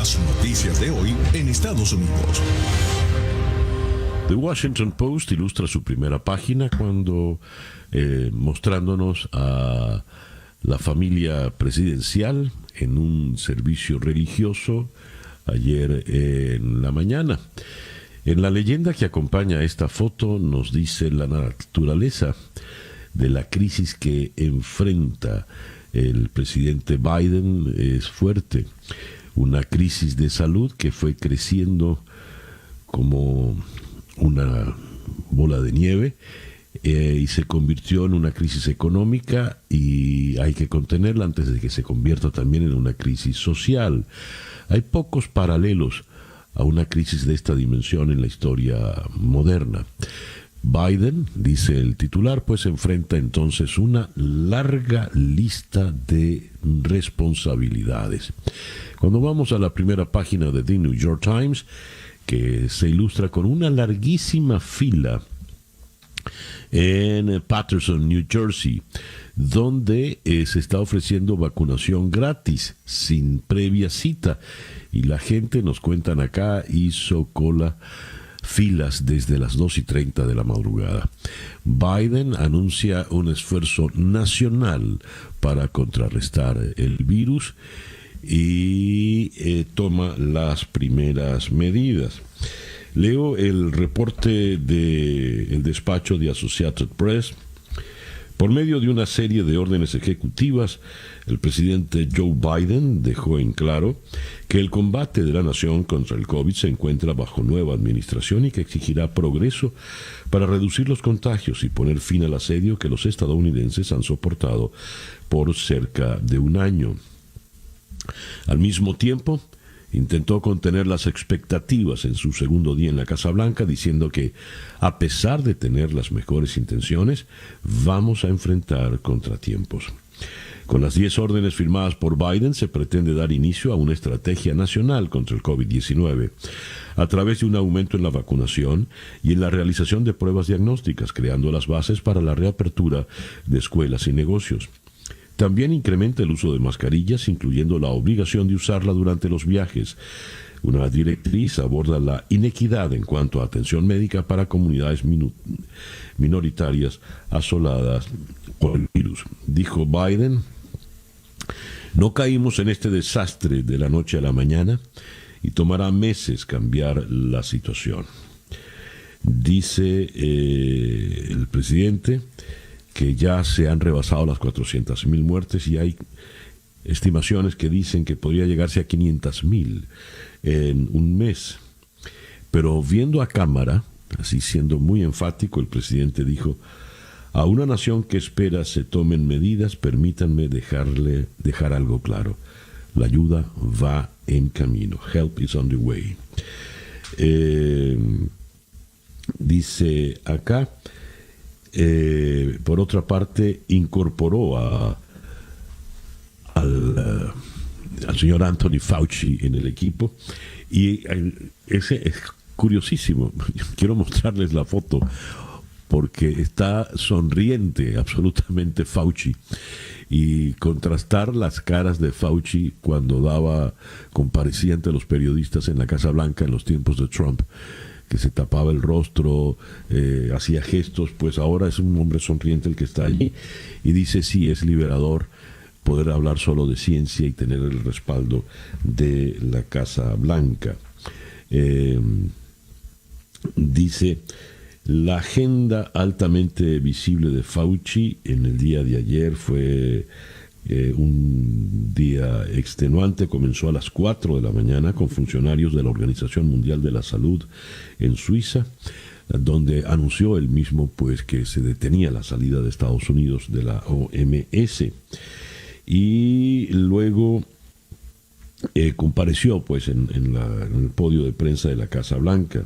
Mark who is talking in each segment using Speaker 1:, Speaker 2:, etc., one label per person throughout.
Speaker 1: Las noticias de hoy en Estados Unidos.
Speaker 2: The Washington Post ilustra su primera página cuando mostrándonos a la familia presidencial en un servicio religioso ayer en la mañana. En la leyenda que acompaña esta foto nos dice la naturaleza de la crisis que enfrenta el presidente Biden es fuerte. Una crisis de salud que fue creciendo como una bola de nieve y se convirtió en una crisis económica y hay que contenerla antes de que se convierta también en una crisis social. Hay pocos paralelos a una crisis de esta dimensión en la historia moderna. Biden, dice el titular, pues enfrenta entonces una larga lista de responsabilidades. Cuando vamos a la primera página de The New York Times, que se ilustra con una larguísima fila en Paterson, New Jersey, donde se está ofreciendo vacunación gratis, sin previa cita, y la gente, nos cuentan acá, hizo filas desde las 2:30 de la madrugada. Biden anuncia un esfuerzo nacional para contrarrestar el virus y toma las primeras medidas. Leo el reporte del despacho de Associated Press. Por medio de una serie de órdenes ejecutivas, el presidente Joe Biden dejó en claro que el combate de la nación contra el COVID se encuentra bajo nueva administración y que exigirá progreso para reducir los contagios y poner fin al asedio que los estadounidenses han soportado por cerca de un año. Al mismo tiempo, intentó contener las expectativas en su segundo día en la Casa Blanca, diciendo que, a pesar de tener las mejores intenciones, vamos a enfrentar contratiempos. Con las 10 órdenes firmadas por Biden, se pretende dar inicio a una estrategia nacional contra el COVID-19, a través de un aumento en la vacunación y en la realización de pruebas diagnósticas, creando las bases para la reapertura de escuelas y negocios. También incrementa el uso de mascarillas, incluyendo la obligación de usarla durante los viajes. Una directriz aborda la inequidad en cuanto a atención médica para comunidades minoritarias asoladas por el virus. Dijo Biden: no caímos en este desastre de la noche a la mañana y tomará meses cambiar la situación. Dice el presidente que ya se han rebasado las 400,000 muertes y hay estimaciones que dicen que podría llegarse a 500,000 en un mes. Pero viendo a cámara, así siendo muy enfático, el presidente dijo: a una nación que espera se tomen medidas, permítanme dejar algo claro. La ayuda va en camino. Help is on the way. Dice acá, por otra parte, incorporó al señor Anthony Fauci en el equipo, y ese es curiosísimo. Quiero mostrarles la foto porque está sonriente absolutamente Fauci, y contrastar las caras de Fauci cuando comparecía ante los periodistas en la Casa Blanca en los tiempos de Trump, que se tapaba el rostro, hacía gestos, pues ahora es un hombre sonriente el que está allí, y dice: sí, es liberador poder hablar solo de ciencia y tener el respaldo de la Casa Blanca. Dice: la agenda altamente visible de Fauci en el día de ayer fue un día extenuante. Comenzó a las 4 de la mañana con funcionarios de la Organización Mundial de la Salud en Suiza, donde anunció él mismo pues que se detenía la salida de Estados Unidos de la OMS, y luego compareció pues en el podio de prensa de la Casa Blanca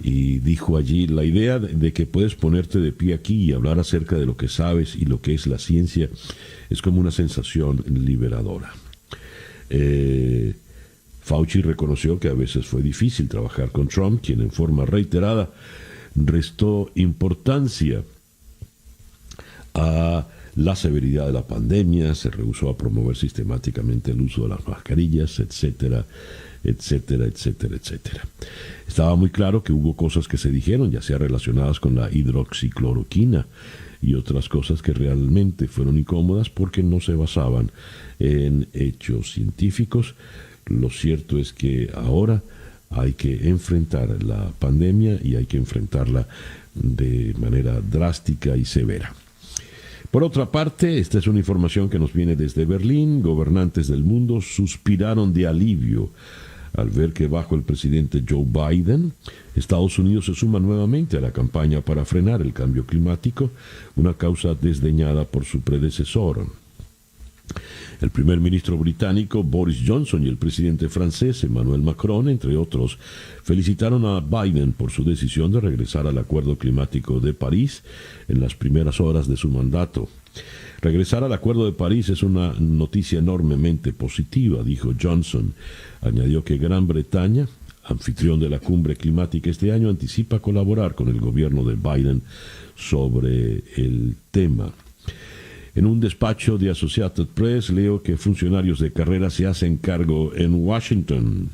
Speaker 2: y dijo allí: la idea de que puedes ponerte de pie aquí y hablar acerca de lo que sabes y lo que es la ciencia es como una sensación liberadora. Fauci reconoció que a veces fue difícil trabajar con Trump, quien en forma reiterada restó importancia a la severidad de la pandemia, se rehusó a promover sistemáticamente el uso de las mascarillas, etcétera, etcétera, etcétera, etcétera. Estaba muy claro que hubo cosas que se dijeron, ya sea relacionadas con la hidroxicloroquina y otras cosas que realmente fueron incómodas porque no se basaban en hechos científicos. Lo cierto es que ahora hay que enfrentar la pandemia y hay que enfrentarla de manera drástica y severa. Por otra parte, esta es una información que nos viene desde Berlín. Gobernantes del mundo suspiraron de alivio al ver que bajo el presidente Joe Biden, Estados Unidos se suma nuevamente a la campaña para frenar el cambio climático, una causa desdeñada por su predecesor. El primer ministro británico Boris Johnson y el presidente francés Emmanuel Macron, entre otros, felicitaron a Biden por su decisión de regresar al Acuerdo Climático de París en las primeras horas de su mandato. Regresar al Acuerdo de París es una noticia enormemente positiva, dijo Johnson. Añadió que Gran Bretaña, anfitrión de la cumbre climática este año, anticipa colaborar con el gobierno de Biden sobre el tema. En un despacho de Associated Press leo que funcionarios de carrera se hacen cargo en Washington.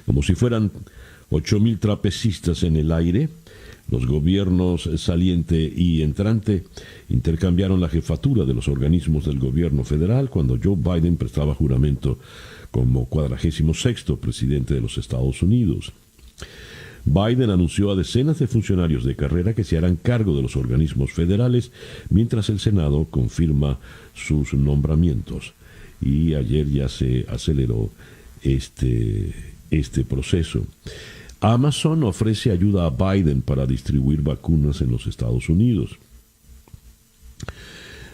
Speaker 2: Como si fueran 8,000 trapecistas en el aire, los gobiernos saliente y entrante intercambiaron la jefatura de los organismos del gobierno federal cuando Joe Biden prestaba juramento como 46º presidente de los Estados Unidos. Biden anunció a decenas de funcionarios de carrera que se harán cargo de los organismos federales mientras el Senado confirma sus nombramientos. Y ayer ya se aceleró este proceso. Amazon ofrece ayuda a Biden para distribuir vacunas en los Estados Unidos.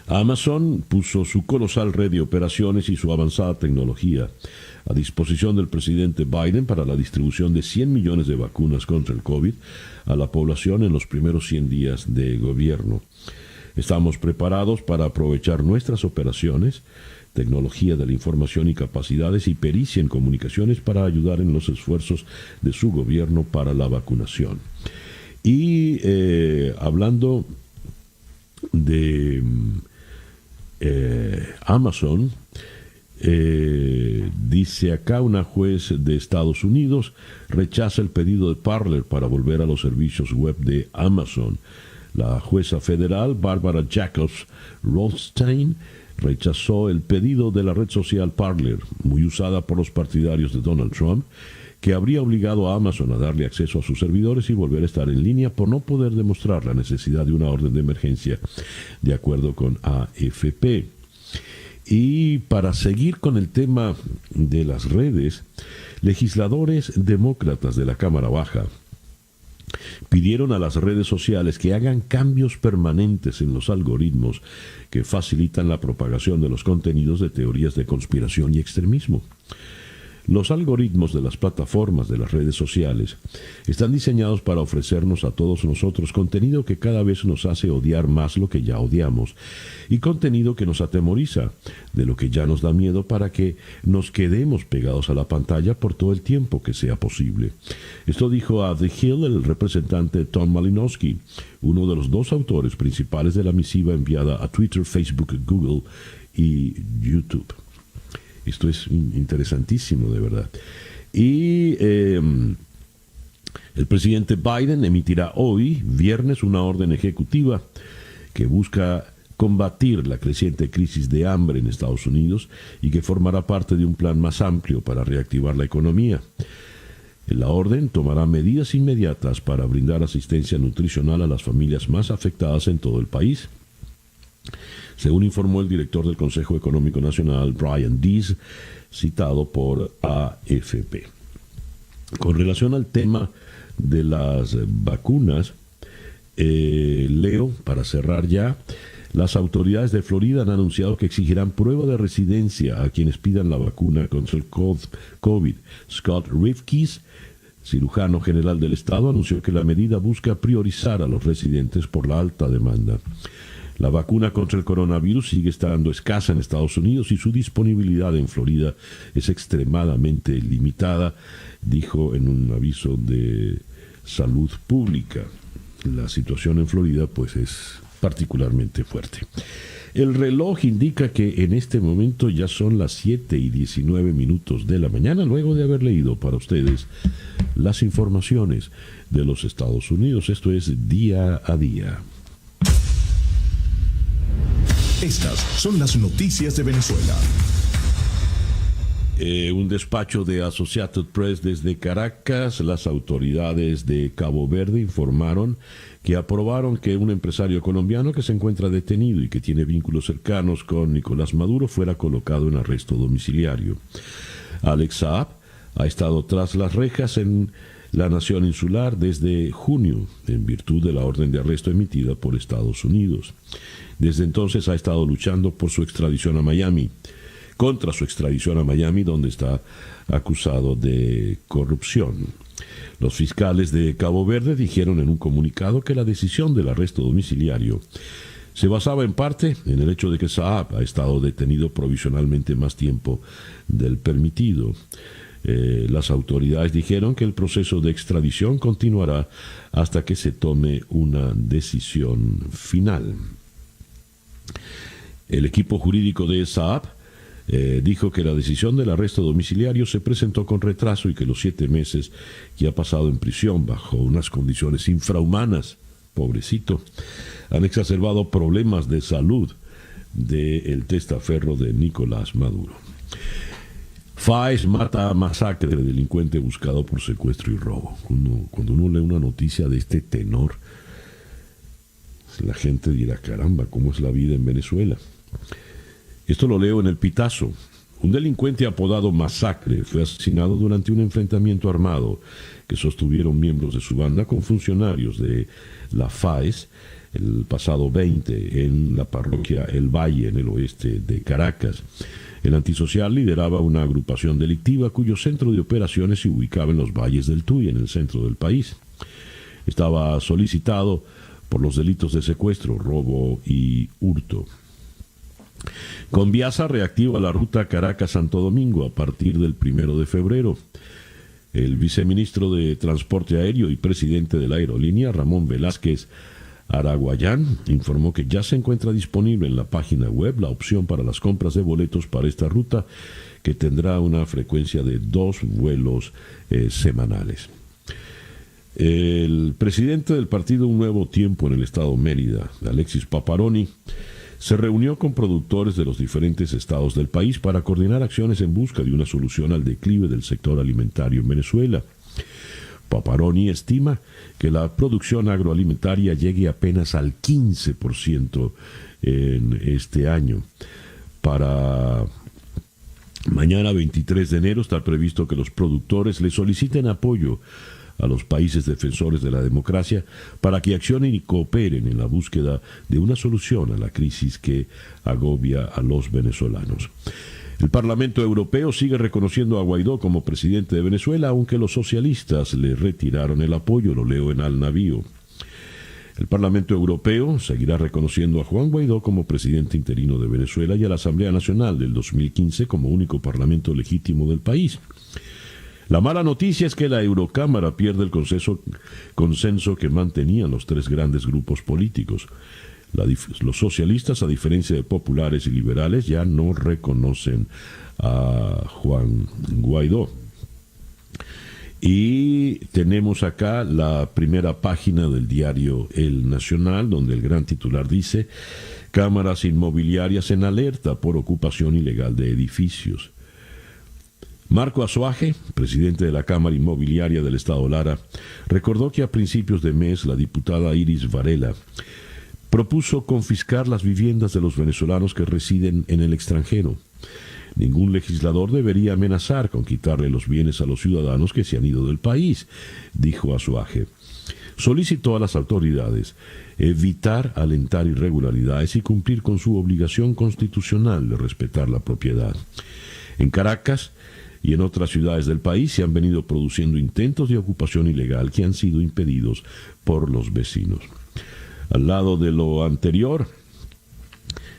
Speaker 2: Amazon puso su colosal red de operaciones y su avanzada tecnología a disposición del presidente Biden para la distribución de 100 millones de vacunas contra el COVID a la población en los primeros 100 días de gobierno. Estamos preparados para aprovechar nuestras operaciones, tecnología de la información y capacidades y pericia en comunicaciones para ayudar en los esfuerzos de su gobierno para la vacunación. Y hablando de Amazon, dice acá una juez de Estados Unidos rechaza el pedido de Parler para volver a los servicios web de Amazon. La jueza federal Barbara Jacobs Rothstein rechazó el pedido de la red social Parler, muy usada por los partidarios de Donald Trump, que habría obligado a Amazon a darle acceso a sus servidores y volver a estar en línea por no poder demostrar la necesidad de una orden de emergencia, de acuerdo con AFP. Y para seguir con el tema de las redes, legisladores demócratas de la Cámara Baja pidieron a las redes sociales que hagan cambios permanentes en los algoritmos que facilitan la propagación de los contenidos de teorías de conspiración y extremismo. Los algoritmos de las plataformas de las redes sociales están diseñados para ofrecernos a todos nosotros contenido que cada vez nos hace odiar más lo que ya odiamos y contenido que nos atemoriza de lo que ya nos da miedo para que nos quedemos pegados a la pantalla por todo el tiempo que sea posible. Esto dijo a The Hill el representante Tom Malinowski, uno de los dos autores principales de la misiva enviada a Twitter, Facebook, Google y YouTube. Esto es interesantísimo, de verdad. Y el presidente Biden emitirá hoy, viernes, una orden ejecutiva que busca combatir la creciente crisis de hambre en Estados Unidos y que formará parte de un plan más amplio para reactivar la economía. La orden tomará medidas inmediatas para brindar asistencia nutricional a las familias más afectadas en todo el país. Según informó el director del Consejo Económico Nacional, Brian Deese, citado por AFP. Con relación al tema de las vacunas, leo, para cerrar ya, las autoridades de Florida han anunciado que exigirán prueba de residencia a quienes pidan la vacuna contra el COVID. Scott Rifkis, cirujano general del estado, anunció que la medida busca priorizar a los residentes por la alta demanda. La vacuna contra el coronavirus sigue estando escasa en Estados Unidos y su disponibilidad en Florida es extremadamente limitada, dijo en un aviso de salud pública. La situación en Florida pues es particularmente fuerte. El reloj indica que en este momento ya son las 7:19 de la mañana, luego de haber leído para ustedes las informaciones de los Estados Unidos. Esto es Día a Día.
Speaker 1: Estas son las noticias de Venezuela.
Speaker 2: Un despacho de Associated Press desde Caracas, las autoridades de Cabo Verde informaron que aprobaron que un empresario colombiano que se encuentra detenido y que tiene vínculos cercanos con Nicolás Maduro fuera colocado en arresto domiciliario. Alex Saab ha estado tras las rejas en la nación insular desde junio, en virtud de la orden de arresto emitida por Estados Unidos. Desde entonces ha estado luchando por su extradición a Miami, contra su extradición a Miami, donde está acusado de corrupción. Los fiscales de Cabo Verde dijeron en un comunicado que la decisión del arresto domiciliario se basaba en parte en el hecho de que Saab ha estado detenido provisionalmente más tiempo del permitido. Las autoridades dijeron que el proceso de extradición continuará hasta que se tome una decisión final. El equipo jurídico de Saab dijo que la decisión del arresto domiciliario se presentó con retraso y que los 7 meses que ha pasado en prisión bajo unas condiciones infrahumanas, pobrecito, han exacerbado problemas de salud del testaferro de Nicolás Maduro. FAES mata a masacre de delincuente buscado por secuestro y robo. Cuando uno lee una noticia de este tenor, la gente dirá, caramba, ¿cómo es la vida en Venezuela? Esto lo leo en El Pitazo. Un delincuente apodado Masacre fue asesinado durante un enfrentamiento armado que sostuvieron miembros de su banda con funcionarios de la FAES el pasado 20 en la parroquia El Valle, en el oeste de Caracas. El antisocial lideraba una agrupación delictiva cuyo centro de operaciones se ubicaba en los valles del Tuy, en el centro del país. Estaba solicitado por los delitos de secuestro, robo y hurto. Conviasa reactiva la ruta Caracas-Santo Domingo a partir del 1 de febrero. El viceministro de Transporte Aéreo y presidente de la aerolínea, Ramón Velázquez Araguayán, informó que ya se encuentra disponible en la página web la opción para las compras de boletos para esta ruta, que tendrá una frecuencia de 2 vuelos semanales. El presidente del partido Un Nuevo Tiempo en el estado Mérida, Alexis Paparoni, se reunió con productores de los diferentes estados del país para coordinar acciones en busca de una solución al declive del sector alimentario en Venezuela. Paparoni estima que la producción agroalimentaria llegue apenas al 15% en este año. Para mañana 23 de enero está previsto que los productores le soliciten apoyo a los países defensores de la democracia para que accionen y cooperen en la búsqueda de una solución a la crisis que agobia a los venezolanos. El Parlamento Europeo sigue reconociendo a Guaidó como presidente de Venezuela, aunque los socialistas le retiraron el apoyo, lo leo en Al Navío. El Parlamento Europeo seguirá reconociendo a Juan Guaidó como presidente interino de Venezuela y a la Asamblea Nacional del 2015 como único parlamento legítimo del país. La mala noticia es que la Eurocámara pierde el consenso que mantenían los 3 grandes grupos políticos. Los socialistas, a diferencia de populares y liberales, ya no reconocen a Juan Guaidó. Y tenemos acá la primera página del diario El Nacional, donde el gran titular dice: cámaras inmobiliarias en alerta por ocupación ilegal de edificios. Marco Azuaje, presidente de la Cámara Inmobiliaria del Estado Lara, recordó que a principios de mes la diputada Iris Varela propuso confiscar las viviendas de los venezolanos que residen en el extranjero. Ningún legislador debería amenazar con quitarle los bienes a los ciudadanos que se han ido del país, dijo Azuaje. Solicitó a las autoridades evitar alentar irregularidades y cumplir con su obligación constitucional de respetar la propiedad. En Caracas y en otras ciudades del país se han venido produciendo intentos de ocupación ilegal que han sido impedidos por los vecinos. Al lado de lo anterior,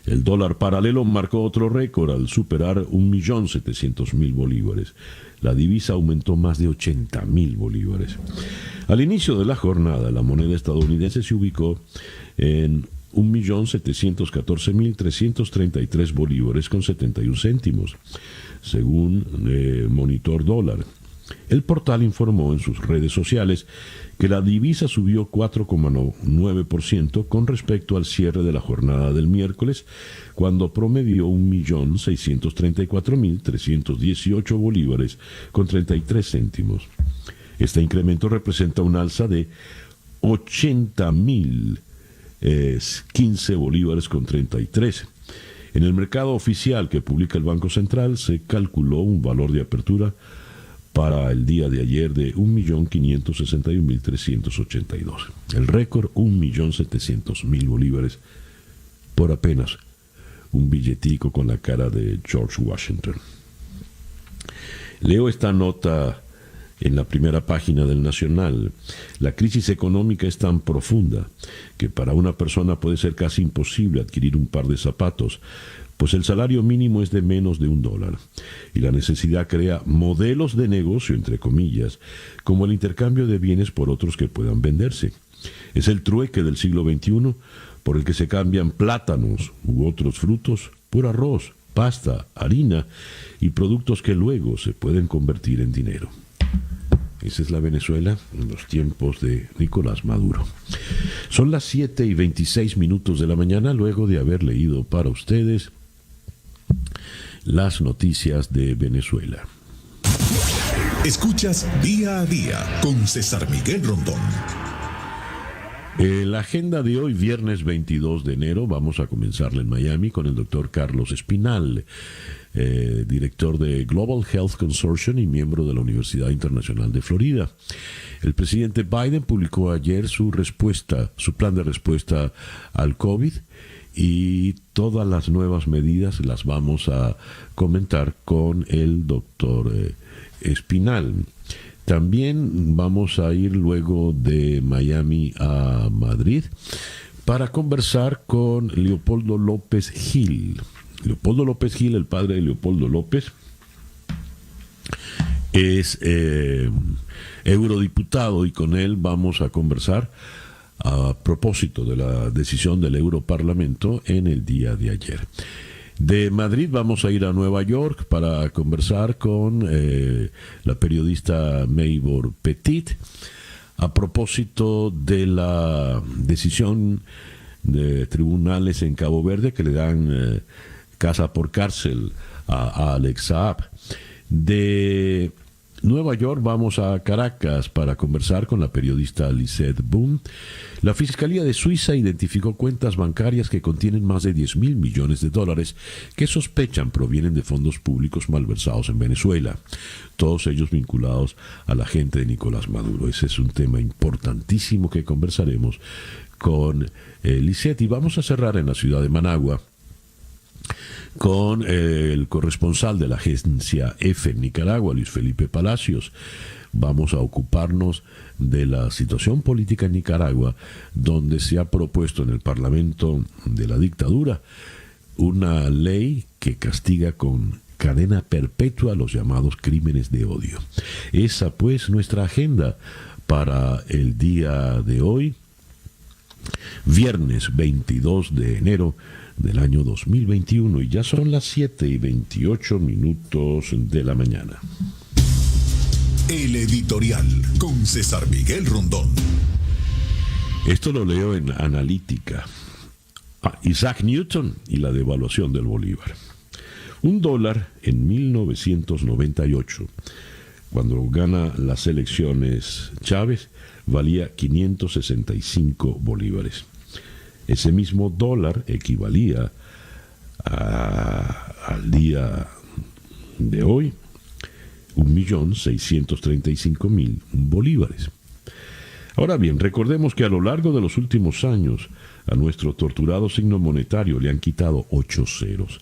Speaker 2: el dólar paralelo marcó otro récord al superar 1.700.000 bolívares. La divisa aumentó más de 80.000 bolívares. Al inicio de la jornada, la moneda estadounidense se ubicó en 1.714.333 bolívares con 71 céntimos, según Monitor Dólar. El portal informó en sus redes sociales que la divisa subió 4,9% con respecto al cierre de la jornada del miércoles, cuando promedió 1.634.318 bolívares con 33 céntimos. Este incremento representa un alza de 80.015 bolívares con 33. En el mercado oficial que publica el Banco Central se calculó un valor de apertura para el día de ayer de 1.561.382. El récord, 1.700.000 bolívares por apenas un billetico con la cara de George Washington. Leo esta nota en la primera página del Nacional. La crisis económica es tan profunda que para una persona puede ser casi imposible adquirir un par de zapatos, pues el salario mínimo es de menos de $1, y la necesidad crea modelos de negocio, entre comillas, como el intercambio de bienes por otros que puedan venderse. Es el trueque del siglo XXI por el que se cambian plátanos u otros frutos por arroz, pasta, harina y productos que luego se pueden convertir en dinero. Esa es la Venezuela en los tiempos de Nicolás Maduro. Son las 7:26 de la mañana, luego de haber leído para ustedes las noticias de Venezuela.
Speaker 1: Escuchas Día a Día con César Miguel Rondón.
Speaker 2: La agenda de hoy, viernes 22 de enero, vamos a comenzarla en Miami con el doctor Carlos Espinal, director de Global Health Consortium y miembro de la Universidad Internacional de Florida. El presidente Biden publicó ayer su plan de respuesta al COVID, y todas las nuevas medidas las vamos a comentar con el doctor Espinal. También vamos a ir luego de Miami a Madrid para conversar con Leopoldo López Gil. Leopoldo López Gil, el padre de Leopoldo López, es eurodiputado, y con él vamos a conversar a propósito de la decisión del Europarlamento en el día de ayer. De Madrid vamos a ir a Nueva York para conversar con la periodista Maybor Petit a propósito de la decisión de tribunales en Cabo Verde que le dan casa por cárcel a Alex Saab. De Nueva York vamos a Caracas para conversar con la periodista Lisette Boom. La Fiscalía de Suiza identificó cuentas bancarias que contienen más de 10.000 millones de dólares que sospechan provienen de fondos públicos malversados en Venezuela, todos ellos vinculados a la gente de Nicolás Maduro. Ese es un tema importantísimo que conversaremos con Lisette. Y vamos a cerrar en la ciudad de Managua con el corresponsal de la agencia EFE en Nicaragua, Luis Felipe Palacios. Vamos a ocuparnos de la situación política en Nicaragua, donde se ha propuesto en el Parlamento de la dictadura una ley que castiga con cadena perpetua los llamados crímenes de odio. Esa pues nuestra agenda para el día de hoy, viernes 22 de enero del año 2021, y ya son las 7:28 de la mañana.
Speaker 1: El editorial con César Miguel Rondón.
Speaker 2: Esto lo leo en Analítica. Isaac Newton y la devaluación del bolívar. $1 en 1998, cuando gana las elecciones Chávez, valía 565 bolívares. Ese mismo dólar equivalía al día de hoy 1.635.000 bolívares. Ahora bien, recordemos que a lo largo de los últimos años a nuestro torturado signo monetario le han quitado 8 ceros,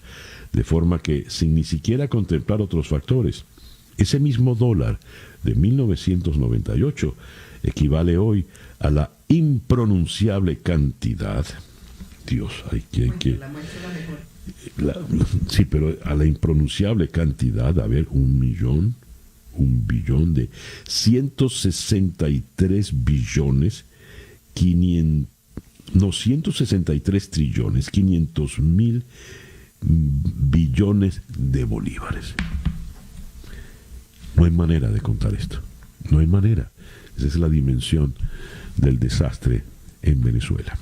Speaker 2: de forma que sin ni siquiera contemplar otros factores, ese mismo dólar de 1998 equivale hoy a la impronunciable cantidad, Dios, sí, pero a la impronunciable cantidad, a ver, un billón de 163 billones 500 No, 163 trillones, 500 mil billones de bolívares. No hay manera de contar esto. No hay manera. Esa es la dimensión del desastre en Venezuela.